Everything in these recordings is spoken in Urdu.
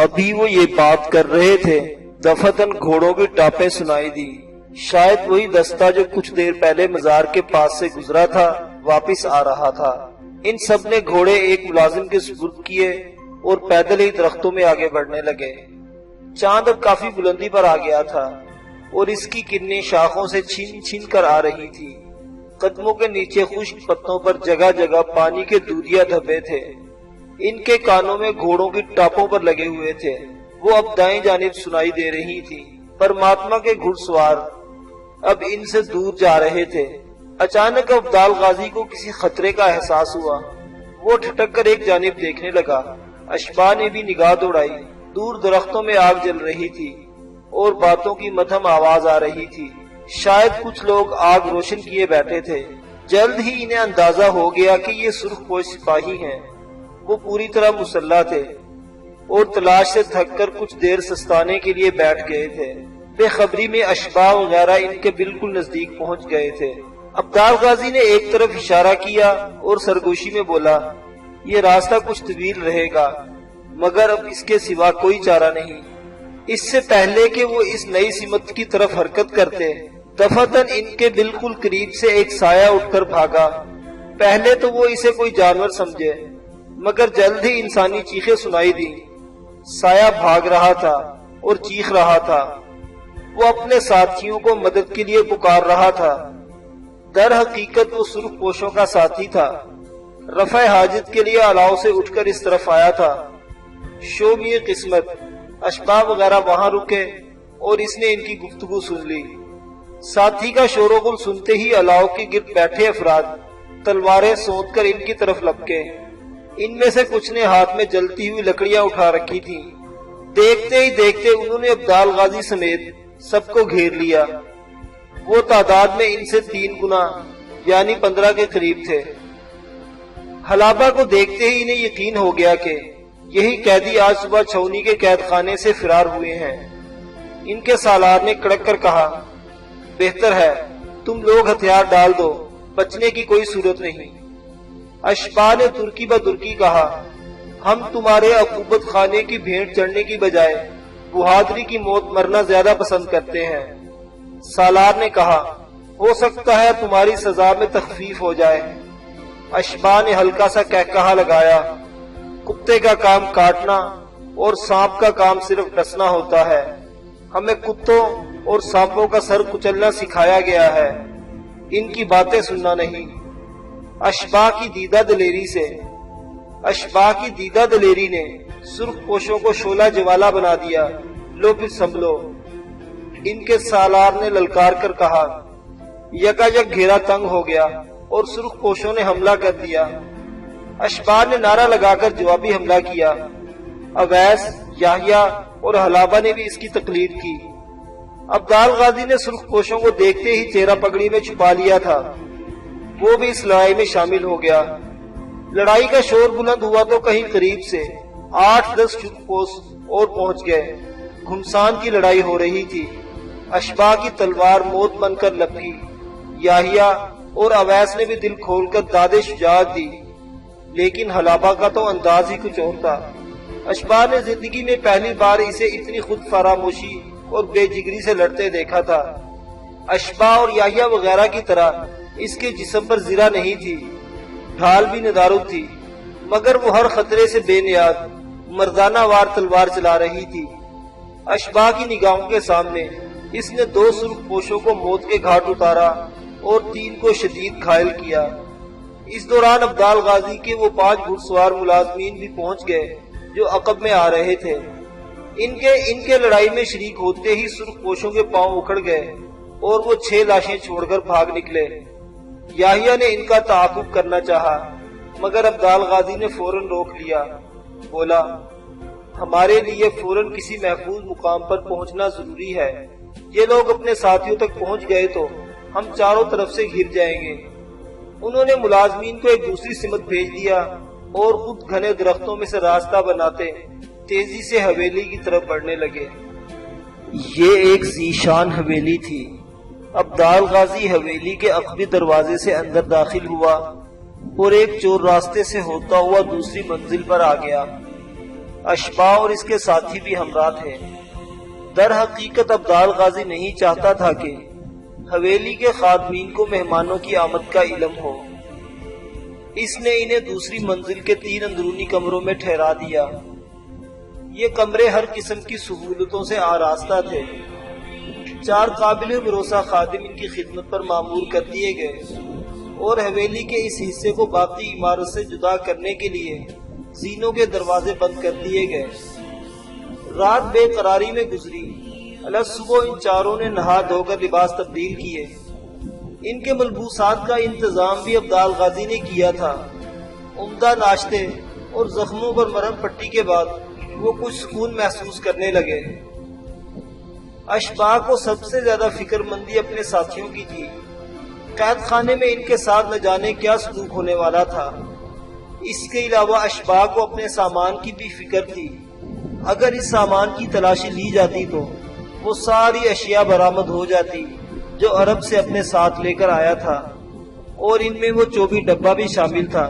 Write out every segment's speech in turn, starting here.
ابھی وہ یہ بات کر رہے تھے، دفتن گھوڑوں کی ٹاپیں سنائی دی۔ شاید وہی دستہ جو کچھ دیر پہلے مزار کے پاس سے گزرا تھا واپس آ رہا تھا۔ ان سب نے گھوڑے ایک ملازم کے سپرد کیے اور پیدل ہی درختوں میں آگے بڑھنے لگے۔ چاند اب کافی بلندی پر آ گیا تھا اور اس کی کرنیں شاخوں سے چھین چھین کر آ رہی تھی۔ قدموں کے نیچے خشک پتوں پر جگہ جگہ پانی کے دودیا دھبے تھے۔ ان کے کانوں میں گھوڑوں کی ٹاپوں پر لگے ہوئے تھے۔ وہ اب دائیں جانب سنائی دے رہی تھی۔ پرماتما کے گھڑ سوار اب ان سے دور جا رہے تھے۔ اچانک ابدال غازی کو کسی خطرے کا احساس ہوا۔ وہ ٹھٹک کر ایک جانب دیکھنے لگا۔ اشباح نے بھی نگاہ دوڑائی۔ دور درختوں میں آگ جل رہی تھی اور باتوں کی مدھم آواز آ رہی تھی۔ شاید کچھ لوگ آگ روشن کیے بیٹھے تھے۔ جلد ہی انہیں اندازہ ہو گیا کہ یہ سرخ پوش سپاہی ہیں۔ وہ پوری طرح مسلح تھے اور تلاش سے تھک کر کچھ دیر سستانے کے لیے بیٹھ گئے تھے۔ بے خبری میں اشباح وغیرہ ان کے بالکل نزدیک پہنچ گئے تھے۔ ابدال غازی نے ایک طرف اشارہ کیا اور سرگوشی میں بولا، یہ راستہ کچھ طویل رہے گا مگر اب اس کے سوا کوئی چارہ نہیں۔ اس سے پہلے کہ وہ اس نئی سمت کی طرف حرکت کرتے، دفتن ان کے بالکل قریب سے ایک سایہ اٹھ کر بھاگا۔ پہلے تو وہ اسے کوئی جانور سمجھے مگر جلد ہی انسانی چیخیں سنائی دی۔ سایہ بھاگ رہا تھا اور چیخ رہا تھا۔ وہ اپنے ساتھیوں کو مدد کے لیے پکار رہا تھا۔ در حقیقت وہ سرخ پوشوں کا ساتھی تھا۔ رفع حاجت کے لیے الاؤ سے اٹھ کر اس طرف آیا تھا۔ شومیہ قسمت اشباح وغیرہ وہاں رکے اور اس نے ان کی گفتگو سن لی۔ ساتھی کا شور و غل سنتے ہی الاؤ کے گرد بیٹھے افراد تلواریں سونت کر ان کی طرف لپکے۔ ان میں سے کچھ نے ہاتھ میں جلتی ہوئی لکڑیاں اٹھا رکھی تھی۔ دیکھتے ہی دیکھتے انہوں نے ابدال غازی سمیت سب کو گھیر لیا۔ وہ تعداد میں ان سے 3 گنا یعنی 15 کے قریب تھے۔ حلابہ کو دیکھتے ہی انہیں یقین ہو گیا کہ یہی قیدی آج صبح چھونی کے قید خانے سے فرار ہوئے ہیں۔ ان کے سالار نے کڑک کر کہا، بہتر ہے تم لوگ ہتھیار ڈال دو، بچنے کی کوئی صورت نہیں۔ اشباح نے ترکی بدرکی کہا، ہم تمہارے عقوبت خانے کی بھیڑ چڑھنے کی بجائے بہادری کی موت مرنا زیادہ پسند کرتے ہیں۔ سالار نے کہا، ہو سکتا ہے تمہاری سزا میں تخفیف ہو جائے۔ اشباح نے ہلکا سا کہکہا لگایا، کتے کا کام کاٹنا اور سانپ کا کام صرف ڈسنا ہوتا ہے۔ ہمیں کتوں اور سانپوں کا سر کچلنا سکھایا گیا ہے، ان کی باتیں سننا نہیں۔ اشباح کی دیدہ دلیری نے سرخ پوشوں کو شعلہ جوالا بنا دیا۔ لو پھر سنبھلو۔ ان کے سالار نے للکار کر کہا۔ یکا یک گھیرا تنگ ہو گیا اور سرخ پوشوں نے حملہ کر دیا۔ اشباح نے نعرہ لگا کر جوابی حملہ کیا۔ اویس، یحییٰ اور حلابہ نے بھی اس کی تقلید کی۔ ابدال غازی نے سرخ پوشوں کو دیکھتے ہی چہرہ پگڑی میں چھپا لیا تھا۔ وہ بھی اس لڑائی میں شامل ہو گیا۔ لڑائی کا شور بلند ہوا تو کہیں قریب سے 8-10 سرخ پوش اور پہنچ گئے۔ گھمسان کی لڑائی ہو رہی تھی۔ اشباح کی تلوار موت بن کر لپکی۔ یحییٰ اور اویس نے بھی دل کھول کر داد شجاعت دی، لیکن حلابہ کا تو انداز ہی کچھ اور تھا۔ اشباح نے زندگی میں پہلی بار اسے اتنی خود فراموشی اور بے جگری سے لڑتے دیکھا تھا۔ اشباح اور یحییٰ وغیرہ کی طرح اس کے جسم پر زرہ نہیں تھی، ڈھال بھی ندارد تھی، مگر وہ ہر خطرے سے بے نیاز مردانہ وار تلوار چلا رہی تھی۔ اشباح کی نگاہوں کے سامنے اس نے 2 سرخ پوشوں کو موت کے گھاٹ اتارا اور 3 کو شدید گھائل کیا۔ اس دوران ابدال غازی کے وہ 5 گھڑ سوار ملازمین بھی پہنچ گئے جو عقب میں آ رہے تھے۔ ان کے لڑائی میں شریک ہوتے ہی سرخ پوشوں کے پاؤں اکھڑ گئے اور وہ 6 لاشیں چھوڑ کر بھاگ نکلے۔ یحییٰ نے ان کا تعاقب کرنا چاہا مگر ابدال غازی نے فوراً روک لیا۔ بولا، ہمارے لیے فوراً کسی محفوظ مقام پر پہنچنا ضروری ہے۔ یہ لوگ اپنے ساتھیوں تک پہنچ گئے تو ہم چاروں طرف سے گھر جائیں گے۔ انہوں نے ملازمین کو ایک دوسری سمت بھیج دیا اور خود گھنے درختوں میں سے راستہ بناتے تیزی سے حویلی کی طرف بڑھنے لگے۔ یہ ایک ذیشان حویلی تھی۔ عبدال غازی حویلی کے عقبی دروازے سے اندر داخل ہوا اور ایک چور راستے سے ہوتا ہوا دوسری منزل پر آ گیا۔ اشباح اور اس کے ساتھی بھی ہمراہ تھے۔ در حقیقت عبدال غازی نہیں چاہتا تھا کہ حویلی کے خادمین کو مہمانوں کی آمد کا علم ہو۔ اس نے انہیں دوسری منزل کے 3 اندرونی کمروں میں ٹھہرا دیا۔ یہ کمرے ہر قسم کی سہولتوں سے آراستہ تھے۔ 4 قابل بھروسہ خادم ان کی خدمت پر مامور کر دیے گئے اور حویلی کے اس حصے کو باقی عمارت سے جدا کرنے کے لیے زینوں کے دروازے بند کر دیے گئے۔ رات بے قراری میں گزری۔ الگ صبح ان چاروں نے نہا دھو کر لباس تبدیل کیے۔ ان کے ملبوسات کا انتظام بھی عبدال غازی نے کیا تھا۔ عمدہ ناشتے اور زخموں پر مرہم پٹی کے بعد وہ کچھ سکون محسوس کرنے لگے۔ اشباح کو سب سے زیادہ فکر مندی اپنے ساتھیوں کی تھی۔ قید خانے میں ان کے ساتھ نہ جانے کیا سلوک ہونے والا تھا۔ اس کے علاوہ اشباح کو اپنے سامان کی بھی فکر تھی۔ اگر اس سامان کی تلاشی لی جاتی تو وہ ساری اشیاء برآمد ہو جاتی جو عرب سے اپنے ساتھ لے کر آیا تھا، اور ان میں وہ 24 ڈبہ بھی شامل تھا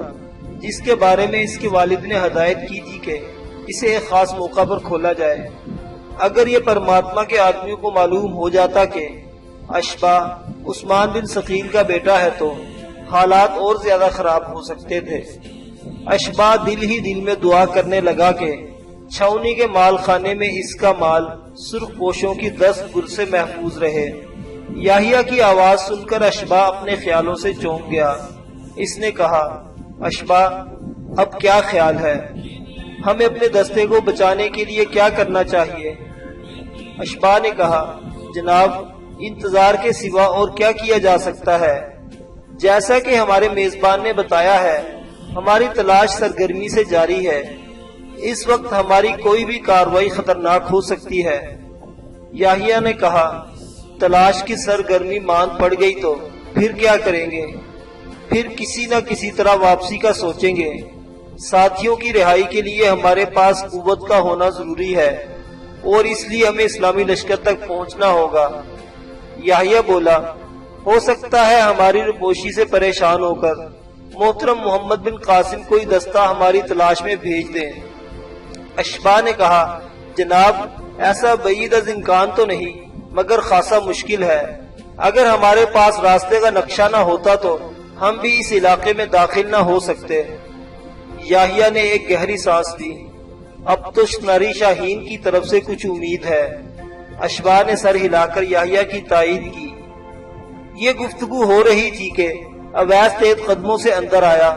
جس کے بارے میں اس کے والد نے ہدایت کی تھی کہ اسے ایک خاص موقع پر کھولا جائے۔ اگر یہ پرماتما کے آدمیوں کو معلوم ہو جاتا کہ اشباح عثمان بن ثقیل کا بیٹا ہے تو حالات اور زیادہ خراب ہو سکتے تھے۔ اشباح دل ہی دل میں دعا کرنے لگا کہ چھاؤنی کے مال خانے میں اس کا مال سرخ پوشوں کی دست گر سے محفوظ رہے۔ یحییٰ کی آواز سن کر اشباح اپنے خیالوں سے چونک گیا۔ اس نے کہا، اشباح اب کیا خیال ہے؟ ہمیں اپنے دستے کو بچانے کے لیے کیا کرنا چاہیے؟ اشباح نے کہا، جناب انتظار کے سوا اور کیا کیا جا سکتا ہے؟ جیسا کہ ہمارے میزبان نے بتایا ہے، ہماری تلاش سرگرمی سے جاری ہے۔ اس وقت ہماری کوئی بھی کارروائی خطرناک ہو سکتی ہے۔ یحییٰ نے کہا، تلاش کی سرگرمی ماند پڑ گئی تو پھر کیا کریں گے؟ پھر کسی نہ کسی طرح واپسی کا سوچیں گے۔ ساتھیوں کی رہائی کے لیے ہمارے پاس قوت کا ہونا ضروری ہے اور اس لیے ہمیں اسلامی لشکر تک پہنچنا ہوگا۔ یحییٰ بولا، ہو سکتا ہے ہماری روپوشی سے پریشان ہو کر محترم محمد بن قاسم کوئی دستہ ہماری تلاش میں بھیج دیں۔ اشباح نے کہا، جناب ایسا بعید از امکان تو نہیں، مگر خاصا مشکل ہے۔ اگر ہمارے پاس راستے کا نقشہ نہ ہوتا تو ہم بھی اس علاقے میں داخل نہ ہو سکتے۔ یحییٰ نے ایک گہری سانس لی۔ اب تو شناری شاہین کی طرف سے کچھ امید ہے۔ اشباح نے سر ہلا کر یحییٰ کی تائید کی۔ یہ گفتگو ہو رہی تھی کہ اویس تیز قدموں سے اندر آیا۔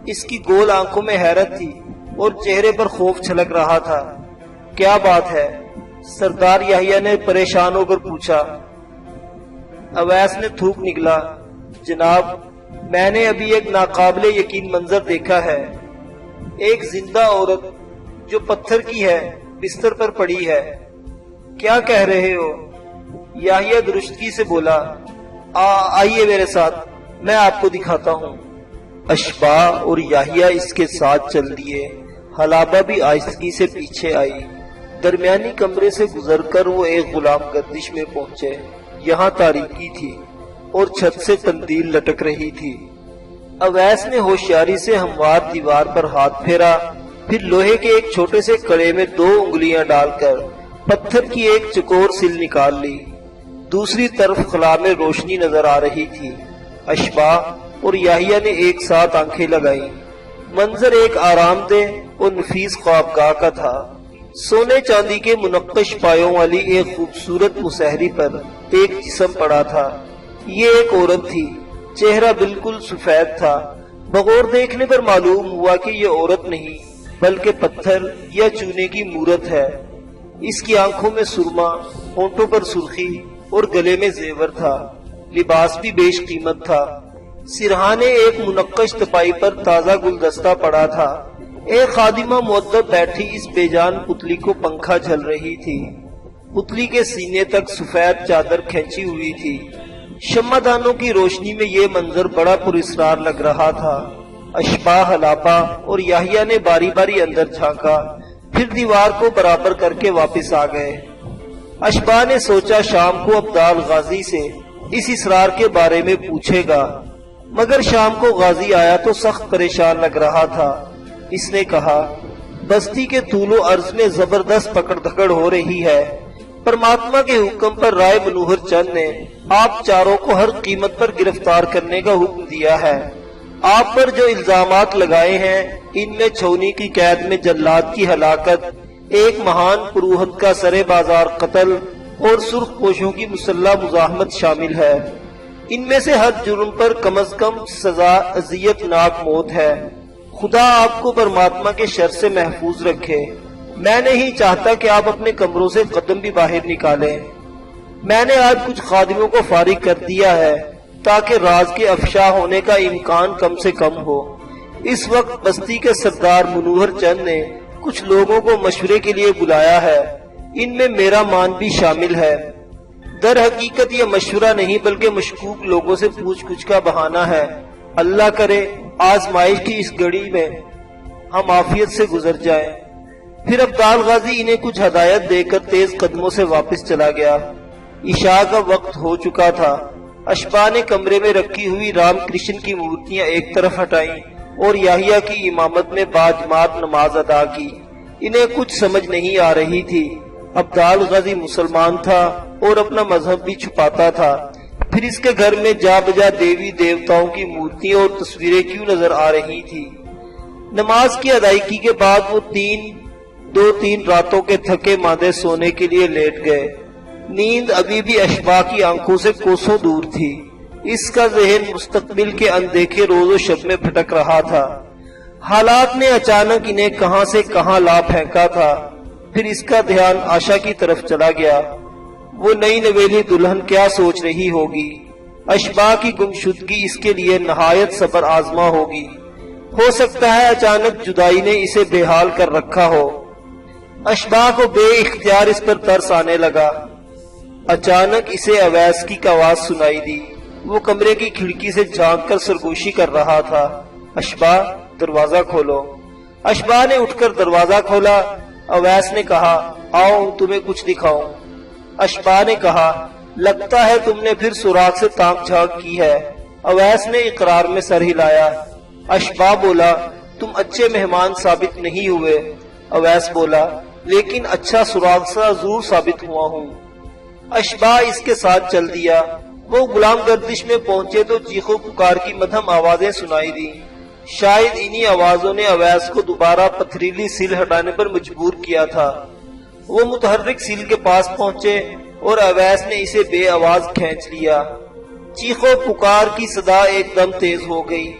اس کی گول آنکھوں میں حیرت تھی اور چہرے پر خوف چھلک رہا تھا۔ کیا بات ہے؟ سردار یحییٰ نے پریشان ہو کر پوچھا۔ اویس نے تھوک نکلا، جناب میں نے ابھی ایک ناقابل یقین منظر دیکھا ہے۔ ایک زندہ عورت جو پتھر کی ہے بستر پر پڑی ہے۔ کیا کہہ رہے ہو؟ یحییٰ درستگی سے بولا، آئیے میرے ساتھ، میں آپ کو دکھاتا ہوں۔ اشباح اور یحییٰ اس کے ساتھ چل دیے۔ حلابہ بھی آہستگی سے پیچھے آئی۔ درمیانی کمرے سے گزر کر وہ ایک غلام گردش میں پہنچے۔ یہاں تاریکی تھی اور چھت سے قندیل لٹک رہی تھی۔ اویس نے ہوشیاری سے ہموار دیوار پر ہاتھ پھیرا، پھر لوہے کے ایک چھوٹے سے کڑے میں 2 انگلیاں ڈال کر پتھر کی ایک چکور سل نکال لی۔ دوسری طرف خلا میں روشنی نظر آ رہی تھی۔ اشباح اور یحییٰ نے ایک ساتھ آنکھیں لگائیں۔ منظر ایک آرام دہ اور نفیس خوابگاہ کا تھا۔ سونے چاندی کے منقش پایوں والی ایک خوبصورت مسہری پر ایک جسم پڑا تھا۔ یہ ایک عورت تھی۔ چہرہ بالکل سفید تھا۔ بغور دیکھنے پر معلوم ہوا کہ یہ عورت نہیں بلکہ پتھر یا چونے کی مورت ہے۔ اس کی آنکھوں میں سرما، ہونٹوں پر سرخی اور گلے میں زیور تھا۔ لباس بھی بیش قیمت تھا۔ سرہانے ایک منقش تپائی پر تازہ گلدستہ پڑا تھا۔ ایک خادمہ مؤدب بیٹھی اس بے جان پتلی کو پنکھا جھل رہی تھی۔ پتلی کے سینے تک سفید چادر کھینچی ہوئی تھی۔ شمع دانوں کی روشنی میں یہ منظر بڑا پراسرار لگ رہا تھا۔ اشباح، حلابہ اور یحییٰ نے باری باری اندر جھانکا، پھر دیوار کو برابر کر کے واپس آ گئے۔ اشباح نے سوچا شام کو ابدال غازی سے اس اسرار کے بارے میں پوچھے گا، مگر شام کو غازی آیا تو سخت پریشان لگ رہا تھا۔ اس نے کہا، بستی کے طول و عرض میں زبردست پکڑ دھکڑ ہو رہی ہے۔ پرماتما کے حکم پر رائے منوہر چند نے آپ چاروں کو ہر قیمت پر گرفتار کرنے کا حکم دیا ہے۔ آپ پر جو الزامات لگائے ہیں ان میں چھونی کی قید میں جلاد کی ہلاکت، ایک مہان پروہت کا سرے بازار قتل اور سرخ پوشوں کی مسلح مزاحمت شامل ہے۔ ان میں سے ہر جرم پر کم از کم سزا اذیت ناک موت ہے۔ خدا آپ کو پرماتما کے شر سے محفوظ رکھے۔ میں نہیں چاہتا کہ آپ اپنے کمروں سے قدم بھی باہر نکالیں۔ میں نے آج کچھ خادموں کو فارغ کر دیا ہے تاکہ راز کے افشا ہونے کا امکان کم سے کم ہو۔ اس وقت بستی کے سردار منوہر چند نے کچھ لوگوں کو مشورے کے لیے بلایا ہے، ان میں میرا مان بھی شامل ہے۔ در حقیقت یہ مشورہ نہیں بلکہ مشکوک لوگوں سے پوچھ گچھ کا بہانہ ہے۔ اللہ کرے آزمائش کی اس گھڑی میں ہم عافیت سے گزر جائیں۔ پھر ابدال غازی انہیں کچھ ہدایت دے کر تیز قدموں سے واپس چلا گیا۔ عشاء کا وقت ہو چکا تھا۔ اشباح نے کمرے میں رکھی ہوئی رام کرشن کی مورتیاں ایک طرف ہٹائیں اور یحییٰ کی امامت میں باجماعت نماز ادا کی۔ انہیں کچھ سمجھ نہیں آ رہی تھی۔ ابدال غازی مسلمان تھا اور اپنا مذہب بھی چھپاتا تھا، پھر اس کے گھر میں جا بجا دیوی دیوتاؤں کی مورتیاں اور تصویریں کیوں نظر آ رہی تھی؟ نماز کی ادائیگی کے بعد وہ دو تین راتوں کے تھکے ماندے سونے کے لیے لیٹ گئے۔ نیند ابھی بھی اشباح کی آنکھوں سے کوسوں دور تھی۔ اس کا ذہن مستقبل کے اندیکھے روز و شب میں بھٹک رہا تھا۔ حالات نے اچانک انہیں کہاں سے کہاں لا پھینکا تھا۔ پھر اس کا دھیان آشا کی طرف چلا گیا۔ وہ نئی نویلی دلہن کیا سوچ رہی ہوگی؟ اشباح کی گمشدگی اس کے لیے نہایت صبر آزما ہوگی۔ ہو سکتا ہے اچانک جدائی نے اسے بے حال کر رکھا ہو۔ اشباح کو بے اختیار اس پر ترس آنے لگا۔ اچانک اسے اویس کی آواز سنائی دی۔ وہ کمرے کی کھڑکی سے جھانک کر سرگوشی کر رہا تھا۔ اشباح، دروازہ کھولو۔ اشباح نے اٹھ کر دروازہ کھولا۔ اویس نے کہا، آؤ تمہیں کچھ دکھاؤں۔ اشباح نے کہا، لگتا ہے تم نے پھر سوراخ سے تانک جھانک کی ہے۔ اویس نے اقرار میں سر ہلایا۔ اشباح بولا، تم اچھے مہمان ثابت نہیں ہوئے۔ اویس بولا، لیکن اچھا سراغ ضرور ثابت ہوا ہوں۔ اشباح اس کے ساتھ چل دیا۔ وہ غلام گردش میں پہنچے تو چیخو پکار کی مدھم آوازیں سنائی دی۔ شاید انہی آوازوں نے اویس کو دوبارہ پتھریلی سیل ہٹانے پر مجبور کیا تھا۔ وہ متحرک سیل کے پاس پہنچے اور اویس نے اسے بے آواز کھینچ لیا۔ چیخو پکار کی صدا ایک دم تیز ہو گئی۔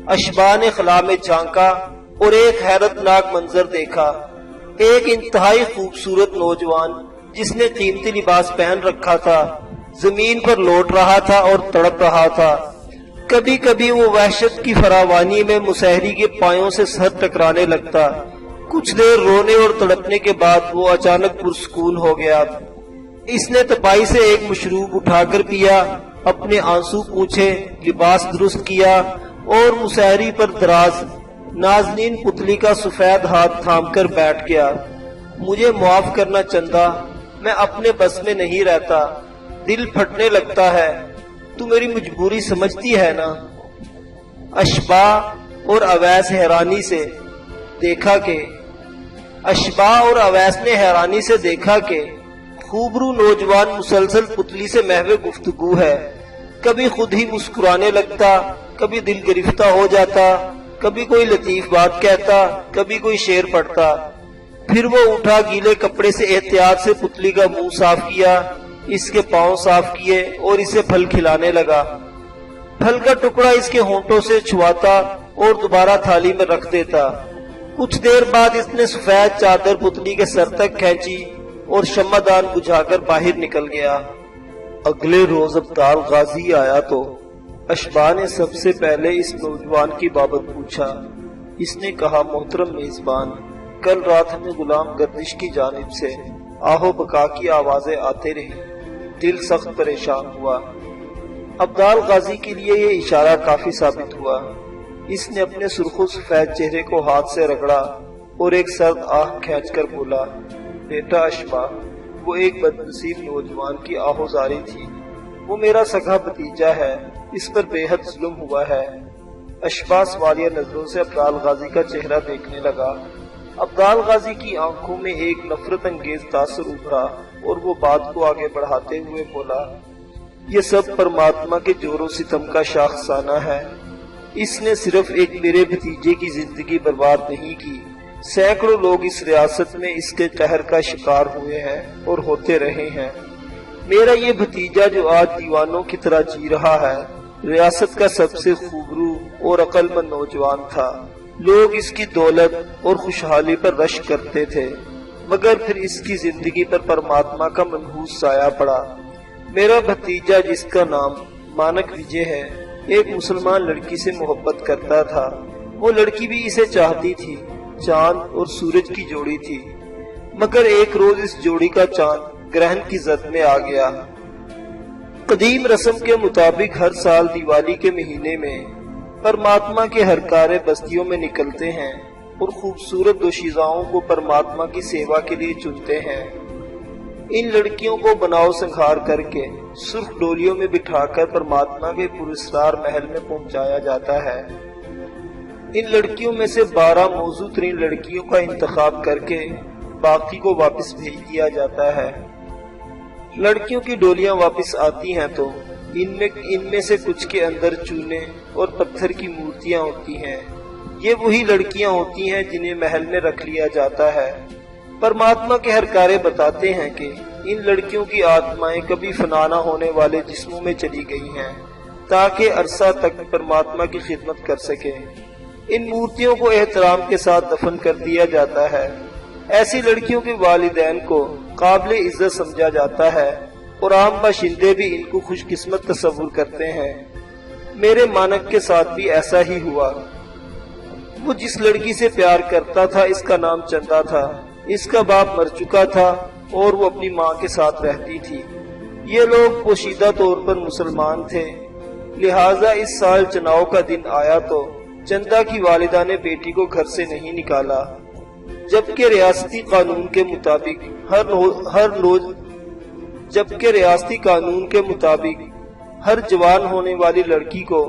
اشباح نے خلا میں جھانکا اور ایک حیرت ناک منظر دیکھا۔ ایک انتہائی خوبصورت نوجوان جس نے قیمتی لباس پہن رکھا تھا زمین پر لوٹ رہا تھا اور تڑپ رہا تھا۔ کبھی کبھی وہ وحشت کی فراوانی میں مسحری کے پایوں سے سر ٹکرانے لگتا۔ کچھ دیر رونے اور تڑپنے کے بعد وہ اچانک پرسکون ہو گیا۔ اس نے تپائی سے ایک مشروب اٹھا کر پیا، اپنے آنسو پوچھے، لباس درست کیا اور مسحری پر دراز نازنین پتلی کا سفید ہاتھ تھام کر بیٹھ گیا۔ مجھے معاف کرنا چندا، میں اپنے بس میں نہیں رہتا، دل پھٹنے لگتا ہے، تو میری مجبوری سمجھتی ہے نا؟ اشباح اور اویس نے حیرانی سے دیکھا کہ خوبرو نوجوان مسلسل پتلی سے محو گفتگو ہے۔ کبھی خود ہی مسکرانے لگتا، کبھی دل گرفتہ ہو جاتا، کبھی کوئی لطیف بات کہتا، کبھی کوئی شعر پڑھتا۔ پھر وہ اٹھا، گیلے کپڑے سے احتیاط سے پتلی کا منہ صاف کیا، اس کے پاؤں صاف کیے اور اسے پھل کھلانے لگا۔ پھل کا ٹکڑا اس کے ہونٹوں سے چھواتا اور دوبارہ تھالی میں رکھ دیتا۔ کچھ دیر بعد اس نے سفید چادر پتلی کے سر تک کھینچی اور شمعدان بجھا کر باہر نکل گیا۔ اگلے روز ابدال غازی آیا تو اشباح نے سب سے پہلے اس نوجوان کی بابت پوچھا۔ اس نے کہا، محترم میزبان، کل رات ہمیں غلام گردش کی جانب سے آہو بکا کی آوازیں آتے رہی، دل سخت پریشان ہوا۔ ابدال غازی کے لیے یہ اشارہ کافی ثابت ہوا۔ اس نے اپنے سرخ و سفید چہرے کو ہاتھ سے رگڑا اور ایک سرد آہ کھینچ کر بولا، بیٹا اشباح، وہ ایک بدنصیب نوجوان کی آہوزاری تھی۔ وہ میرا سگا بھتیجا ہے، اس پر بے حد ظلم ہوا ہے۔ اشباس والیہ نظروں سے عبدال غازی کا چہرہ دیکھنے لگا۔ عبدال غازی کی آنکھوں میں ایک نفرت انگیز تاثر ابھرا اور وہ بات کو آگے بڑھاتے ہوئے بولا، یہ سب پرماتما کے جور و ستم کا شاخسانہ ہے۔ اس نے صرف ایک میرے بھتیجے کی زندگی برباد نہیں کی، سینکڑوں لوگ اس ریاست میں اس کے قہر کا شکار ہوئے ہیں اور ہوتے رہے ہیں۔ میرا یہ بھتیجا جو آج دیوانوں کی طرح جی رہا ہے، ریاست کا سب سے خوبرو اور عقل مند نوجوان تھا۔ لوگ اس کی دولت اور خوشحالی پر رشک کرتے تھے، مگر پھر اس کی زندگی پر پرماتما کا منحوس سایہ پڑا۔ میرا بھتیجا جس کا نام مانک وجے ہے، ایک مسلمان لڑکی سے محبت کرتا تھا۔ وہ لڑکی بھی اسے چاہتی تھی، چاند اور سورج کی جوڑی تھی، مگر ایک روز اس جوڑی کا چاند گرہن کی زد میں آ گیا۔ قدیم رسم کے مطابق ہر سال دیوالی کے مہینے میں پرماتما کے ہرکارے بستیوں میں نکلتے ہیں اور خوبصورت دوشیزاؤں کو پرماتما کی سیوا کے لیے چنتے ہیں۔ ان لڑکیوں کو بناؤ سنگھار کر کے سرخ ڈولیوں میں بٹھا کر پرماتما کے پراسرار محل میں پہنچایا جاتا ہے۔ ان لڑکیوں میں سے 12 موزوں ترین لڑکیوں کا انتخاب کر کے باقی کو واپس بھیج دیا جاتا ہے۔ لڑکیوں کی ڈولیاں واپس آتی ہیں تو ان میں سے کچھ کے اندر چونے اور پتھر کی مورتیاں ہوتی ہیں۔ یہ وہی لڑکیاں ہوتی ہیں جنہیں محل میں رکھ لیا جاتا ہے۔ پرماتما کے ہرکارے بتاتے ہیں کہ ان لڑکیوں کی آتمائیں کبھی فنا نہ ہونے والے جسموں میں چلی گئی ہیں تاکہ عرصہ تک پرماتما کی خدمت کر سکے۔ ان مورتیوں کو احترام کے ساتھ دفن کر دیا جاتا ہے۔ ایسی لڑکیوں کے والدین کو قابل عزت سمجھا جاتا ہے اور عام باشندے بھی ان کو خوش قسمت تصور کرتے ہیں۔ میرے مانک کے ساتھ بھی ایسا ہی ہوا۔ وہ جس لڑکی سے پیار کرتا تھا اس کا نام چندا تھا۔ اس کا باپ مر چکا تھا اور وہ اپنی ماں کے ساتھ رہتی تھی۔ یہ لوگ پوشیدہ طور پر مسلمان تھے، لہٰذا اس سال چناؤ کا دن آیا تو چندا کی والدہ نے بیٹی کو گھر سے نہیں نکالا، جبکہ ریاستی قانون کے مطابق ہر جوان ہونے والی لڑکی کو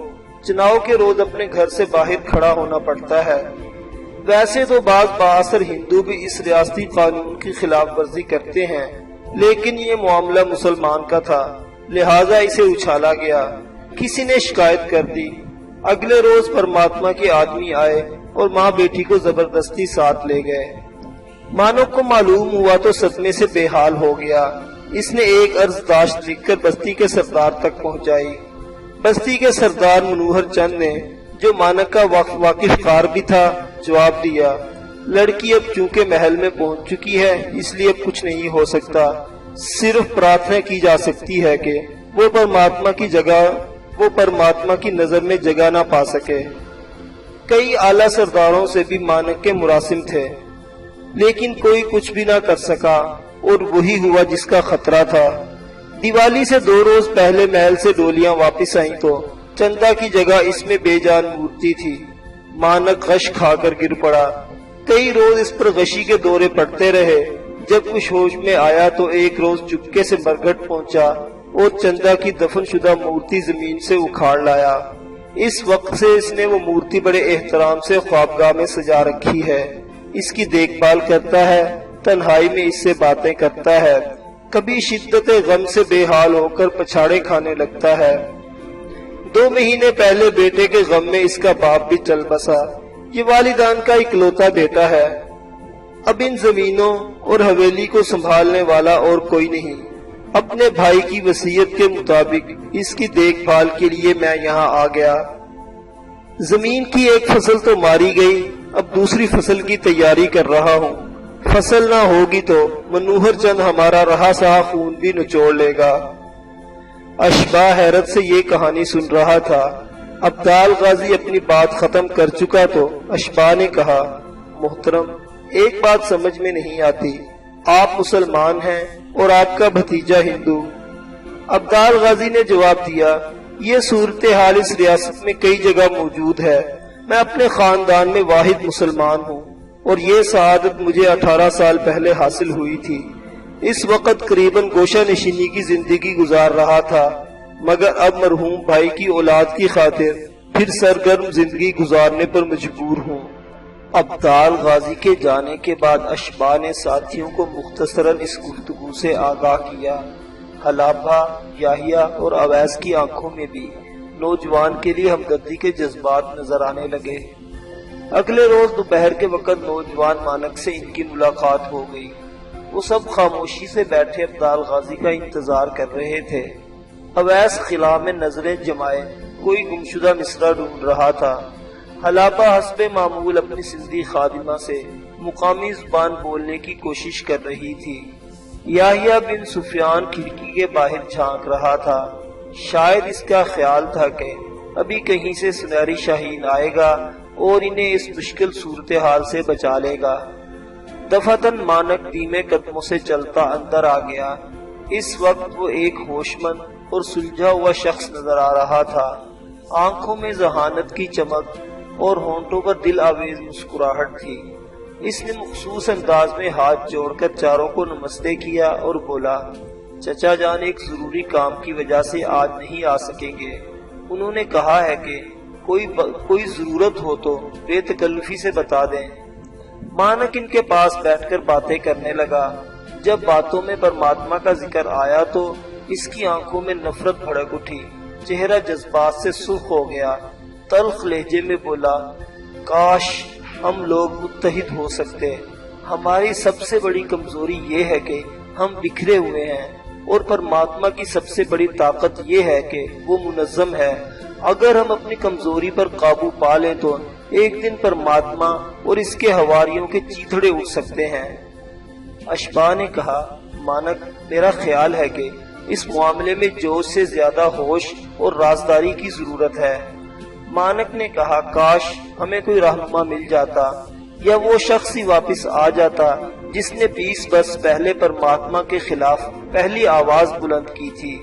چناؤ کے روز اپنے گھر سے باہر کھڑا ہونا پڑتا ہے۔ ویسے تو بعض بااثر ہندو بھی اس ریاستی قانون کی خلاف ورزی کرتے ہیں، لیکن یہ معاملہ مسلمان کا تھا، لہٰذا اسے اچھالا گیا۔ کسی نے شکایت کر دی۔ اگلے روز پرماتما کے آدمی آئے اور ماں بیٹی کو زبردستی ساتھ لے گئے۔ مانو کو معلوم ہوا تو صدمے سے بے حال ہو گیا۔ اس نے ایک عرض داشت لکھ کر بستی کے سردار تک پہنچائی۔ بستی کے سردار منوہر چند نے، جو مانک کا واقف کار بھی تھا، جواب دیا، لڑکی اب چونکہ محل میں پہنچ چکی ہے اس لیے اب کچھ نہیں ہو سکتا، صرف پرارتھنا کی جا سکتی ہے کہ وہ پرماتما کی نظر میں جگہ نہ پا سکے۔ کئی اعلیٰ سرداروں سے بھی مانک کے مراسم تھے، لیکن کوئی کچھ بھی نہ کر سکا اور وہی ہوا جس کا خطرہ تھا۔ دیوالی سے 2 روز پہلے محل سے ڈولیاں واپس آئیں تو چندا کی جگہ اس میں بے جان مورتی تھی۔ مانک غش کھا کر گر پڑا۔ کئی روز اس پر غشی کے دورے پڑتے رہے۔ جب کچھ ہوش میں آیا تو ایک روز چپکے سے برگھٹ پہنچا اور چندا کی دفن شدہ مورتی زمین سے اکھاڑ لایا۔ اس وقت سے اس نے وہ مورتی بڑے احترام سے خوابگاہ میں سجا رکھی ہے۔ اس کی دیکھ بھال کرتا ہے، تنہائی میں اس سے باتیں کرتا ہے، کبھی شدت غم سے بے حال ہو کر پچھاڑے کھانے لگتا ہے۔ 2 مہینے پہلے بیٹے کے غم میں اس کا باپ بھی چل بسا۔ یہ والدان کا اکلوتا بیٹا ہے۔ اب ان زمینوں اور حویلی کو سنبھالنے والا اور کوئی نہیں۔ اپنے بھائی کی وصیت کے مطابق اس کی دیکھ بھال کے لیے میں یہاں آ گیا۔ زمین کی ایک فصل تو ماری گئی، اب دوسری فصل کی تیاری کر رہا ہوں۔ فصل نہ ہوگی تو منوہر چند ہمارا رہا سہا خون بھی نچوڑ لے گا۔ اشباہ حیرت سے یہ کہانی سن رہا تھا۔ عبدال غازی اپنی بات ختم کر چکا تو اشباہ نے کہا، محترم، ایک بات سمجھ میں نہیں آتی، آپ مسلمان ہیں اور آپ کا بھتیجا ہندو۔ عبدال غازی نے جواب دیا، یہ صورتحال اس ریاست میں کئی جگہ موجود ہے۔ میں اپنے خاندان میں واحد مسلمان ہوں اور یہ سعادت مجھے 18 سال پہلے حاصل ہوئی تھی۔ اس وقت قریباً گوشہ نشینی کی زندگی گزار رہا تھا، مگر اب مرحوم بھائی کی اولاد کی خاطر پھر سرگرم زندگی گزارنے پر مجبور ہوں۔ ابدال غازی کے جانے کے بعد اشباح نے ساتھیوں کو مختصراً اس گفتگو سے آگاہ کیا۔ حلابہ، یحییٰ اور اویس کی آنکھوں میں بھی نوجوان کے لیے ہمدردی کے جذبات نظر آنے لگے۔ اگلے روز دوپہر کے وقت نوجوان مانک سے ان کی ملاقات ہو گئی۔ وہ سب خاموشی سے بیٹھے ابدال غازی کا انتظار کر رہے تھے۔ اویس خلا میں نظریں جمائے کوئی گمشدہ مصرع ڈھونڈ رہا تھا۔ حلابہ حسب معمول اپنی سندھی خادمہ سے مقامی زبان بولنے کی کوشش کر رہی تھی۔ یحییٰ بن سفیان کھڑکی کے باہر جھانک رہا تھا۔ شاید اس کا خیال تھا کہ ابھی کہیں سے سنہری شاہین آئے گا اور انہیں اس مشکل صورتحال سے بچا لے گا۔ دفعتاً مانک دھیمے قدموں سے چلتا اندر آ گیا۔ اس وقت وہ ایک ہوش مند اور سلجھا ہوا شخص نظر آ رہا تھا۔ آنکھوں میں ذہانت کی چمک اور ہونٹوں پر دل آویز مسکراہٹ تھی۔ اس نے مخصوص انداز میں ہاتھ جوڑ کر چاروں کو نمستے کیا اور بولا، چچا جان ایک ضروری کام کی وجہ سے آج نہیں آ سکیں گے۔ انہوں نے کہا ہے کہ کوئی ضرورت ہو تو بے تکلفی سے بتا دیں۔ مانک ان کے پاس بیٹھ کر باتیں کرنے لگا۔ جب باتوں میں پرماتما کا ذکر آیا تو اس کی آنکھوں میں نفرت بھڑک اٹھی، چہرہ جذبات سے سرخ ہو گیا۔ تلخ لہجے میں بولا، کاش ہم لوگ متحد ہو سکتے۔ ہماری سب سے بڑی کمزوری یہ ہے کہ ہم بکھرے ہوئے ہیں، اور پرماتما کی سب سے بڑی طاقت یہ ہے کہ وہ منظم ہے۔ اگر ہم اپنی کمزوری پر قابو پا لیں تو ایک دن پرماتما اور اس کے حواریوں کے چیتڑے اٹھ سکتے ہیں۔ اشباح نے کہا، مانک میرا خیال ہے کہ اس معاملے میں جوش سے زیادہ ہوش اور رازداری کی ضرورت ہے۔ مانک نے کہا، کاش ہمیں کوئی رہنما مل جاتا، یا وہ شخص ہی واپس آ جاتا جس نے 20 برس پہلے پرماتما کے خلاف پہلی آواز بلند کی تھی۔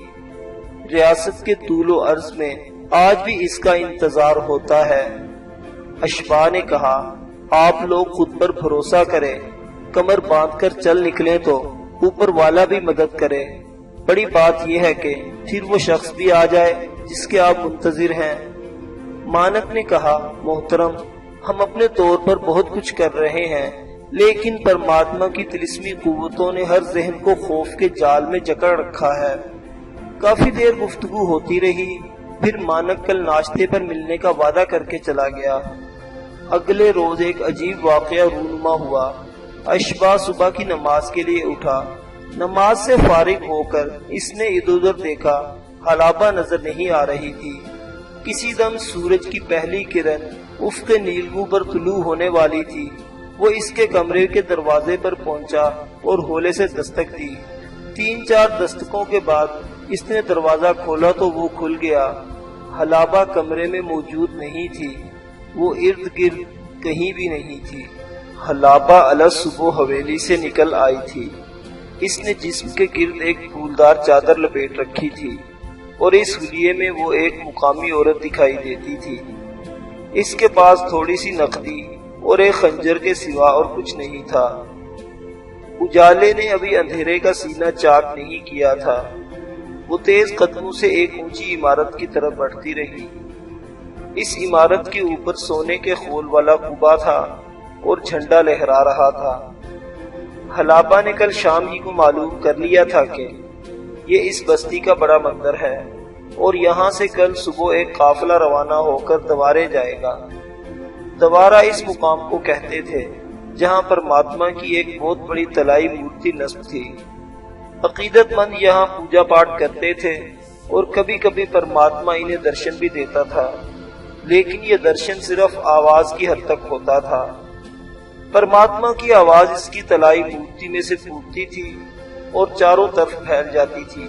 ریاست کے طول و عرض میں آج بھی اس کا انتظار ہوتا ہے۔ اشباح نے کہا، آپ لوگ خود پر بھروسہ کریں، کمر باندھ کر چل نکلیں تو اوپر والا بھی مدد کرے۔ بڑی بات یہ ہے کہ پھر وہ شخص بھی آ جائے جس کے آپ منتظر ہیں۔ مانک نے کہا، محترم، ہم اپنے طور پر بہت کچھ کر رہے ہیں، لیکن پرماتما کی طلسمی قوتوں نے ہر ذہن کو خوف کے جال میں جکڑ رکھا ہے۔ کافی دیر گفتگو ہوتی رہی، پھر مانک کل ناشتے پر ملنے کا وعدہ کر کے چلا گیا۔ اگلے روز ایک عجیب واقعہ رونما ہوا۔ اشباح صبح کی نماز کے لیے اٹھا۔ نماز سے فارغ ہو کر اس نے ادھر ادھر دیکھا، حلابہ نظر نہیں آ رہی تھی۔ کسی دم سورج کی پہلی کرن افق نیلگوں پر طلوع ہونے والی تھی۔ وہ اس کے کمرے کے دروازے پر پہنچا اور ہولے سے دستک دی۔ 3-4 دستکوں کے بعد اس نے دروازہ کھولا تو وہ کھل گیا۔ حلابہ کمرے میں موجود نہیں تھی، وہ ارد گرد کہیں بھی نہیں تھی۔ حلابہ صبح حویلی سے نکل آئی تھی۔ اس نے جسم کے گرد ایک پھولدار چادر لپیٹ رکھی تھی اور اس حلیے میں وہ ایک مقامی عورت دکھائی دیتی تھی۔ اس کے پاس تھوڑی سی نقدی اور ایک خنجر کے سوا اور کچھ نہیں تھا۔ اجالے نے ابھی اندھیرے کا سینہ چاک نہیں کیا تھا۔ وہ تیز قدموں سے ایک اونچی عمارت کی طرف بڑھتی رہی۔ اس عمارت کے اوپر سونے کے خول والا قبہ تھا اور جھنڈا لہرا رہا تھا۔ حلابہ نے کل شام ہی کو معلوم کر لیا تھا کہ یہ اس بستی کا بڑا مندر ہے اور یہاں سے کل صبح ایک قافلہ روانہ ہو کر دوارے جائے گا۔ دوارہ اس مقام کو کہتے تھے جہاں پرماتما کی ایک بہت بڑی طلائی مورتی نصب تھی۔ عقیدت مند یہاں پوجا پاٹ کرتے تھے اور کبھی کبھی پرماتما انہیں درشن بھی دیتا تھا، لیکن یہ درشن صرف آواز کی حد تک ہوتا تھا۔ پرماتما کی آواز اس کی طلائی مورتی میں سے پھوٹتی تھی اور چاروں طرف پھیل جاتی تھی۔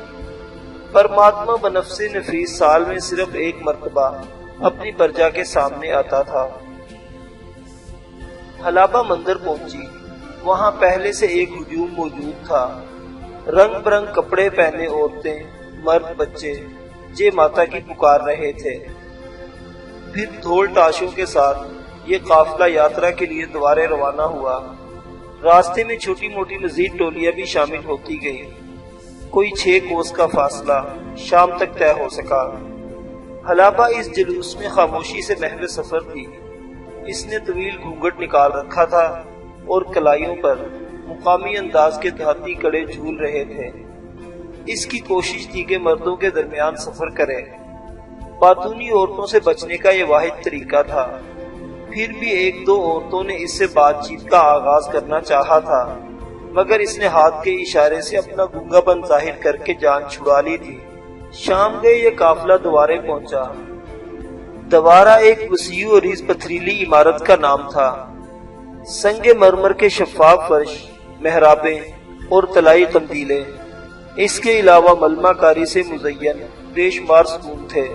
پرماتما بنفس نفیس سال میں صرف ایک مرتبہ اپنی پرجا کے سامنے آتا تھا۔ حلابہ مندر پہنچی۔ وہاں پہلے سے ایک ہجوم موجود تھا۔ رنگ برنگ کپڑے پہنے عورتیں، مرد، بچے جے ماتا کی پکار رہے تھے۔ پھر ڈھول ٹاشوں کے ساتھ یہ قافلہ یاترا کے لیے دوارے روانہ ہوا۔ راستے میں چھوٹی موٹی مزید ٹولیاں بھی شامل ہوتی گئی۔ کوئی 6 کوس کا فاصلہ شام تک طے ہو سکا۔ حلابہ اس جلوس میں خاموشی سے محو سفر تھی۔ اس نے طویل گھونگھٹ نکال رکھا تھا اور کلائیوں پر مقامی انداز کے دھاتی کڑے جھول رہے تھے۔ اس کی کوشش تھی کہ مردوں کے درمیان سفر کرے۔ پاتونی عورتوں سے بچنے کا یہ واحد طریقہ تھا۔ پھر بھی 1-2 عورتوں نے اس سے بات چیت کا آغاز کرنا چاہا تھا، مگر اس نے ہاتھ کے اشارے سے اپنا گنگا پن ظاہر کر کے جان چھڑا لی تھی۔ شام گئے یہ قافلہ دوارے پہنچا۔ دوارہ ایک وسیع و عریض پتھریلی عمارت کا نام تھا۔ سنگ مرمر کے شفاف فرش، محرابیں اور طلائی قندیلیں، اس کے علاوہ ملمہ کاری سے مزین بے شمار ستون تھے،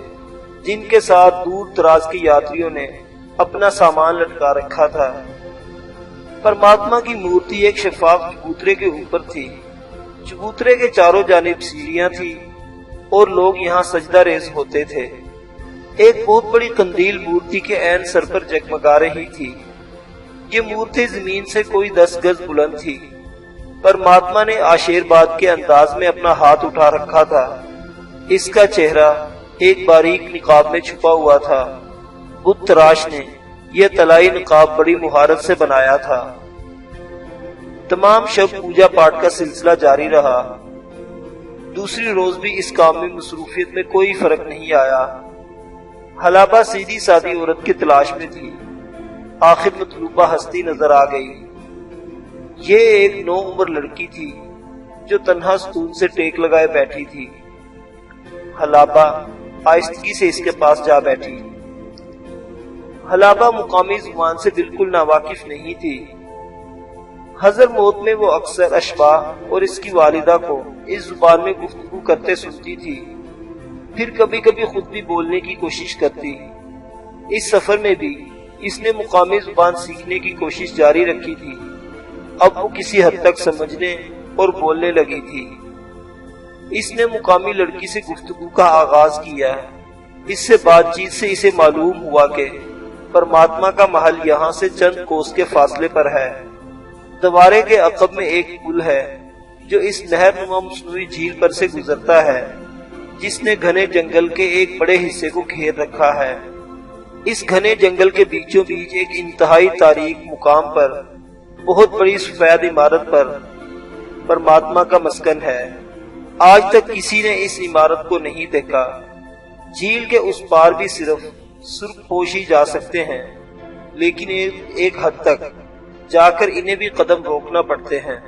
جن کے ساتھ دور دراز کے یاتریوں نے اپنا سامان لٹکا رکھا تھا۔ پرماتما کی مورتی ایک شفاف چبوترے کے اوپر تھی۔ چبوترے کے چاروں جانب سیڑھیاں تھیں اور لوگ یہاں سجدہ ریز ہوتے تھے۔ ایک بہت بڑی قندیل مورتی کے عین سر پر جگمگا رہی تھی۔ یہ مورتی زمین سے کوئی 10 گز بلند تھی۔ پرماتما نے آشیرواد کے انداز میں اپنا ہاتھ اٹھا رکھا تھا۔ اس کا چہرہ ایک باریک نقاب میں چھپا ہوا تھا۔ بت تراش نے یہ طلائی نقاب بڑی مہارت سے بنایا تھا۔ تمام شب پوجا پاٹ کا سلسلہ جاری رہا۔ دوسری روز بھی اس کام میں مصروفیت میں کوئی فرق نہیں آیا۔ حلابہ سیدھی سادی عورت کی تلاش میں تھی۔ آخر مطلوبہ ہستی نظر آ گئی۔ یہ ایک نوعمر لڑکی تھی جو تنہا ستون سے ٹیک لگائے بیٹھی تھی۔ حلابہ آہستگی سے اس کے پاس جا بیٹھی۔ حلابہ مقامی زبان سے بالکل ناواقف نہیں تھی۔ حضر موت میں وہ اکثر اشباح اور اس کی والدہ کو اس زبان میں گفتگو کرتے سنتی تھی، پھر کبھی کبھی خود بھی بولنے کی کوشش کرتی۔ اس سفر میں بھی اس نے مقامی زبان سیکھنے کی کوشش جاری رکھی تھی۔ اب وہ کسی حد تک سمجھنے اور بولنے لگی تھی۔ اس نے مقامی لڑکی سے گفتگو کا آغاز کیا۔ اس سے بات چیت سے اسے معلوم ہوا کہ پرماتما کا محل یہاں سے چند کوس کے فاصلے پر ہے۔ دوارے کے عقب میں ایک پل ہے جو اس نہر نما مصنوعی جھیل پر سے گزرتا ہے، جس نے گھنے جنگل کے ایک بڑے حصے کو گھیر رکھا ہے۔ اس گھنے جنگل کے بیچوں بیچ ایک انتہائی تاریک مقام پر بہت بڑی سفید عمارت پر پرماتما کا مسکن ہے۔ آج تک کسی نے اس عمارت کو نہیں دیکھا۔ جھیل کے اس پار بھی صرف سرخ پوش ہی جا سکتے ہیں، لیکن ایک حد تک جا کر انہیں بھی قدم روکنا پڑتے ہیں۔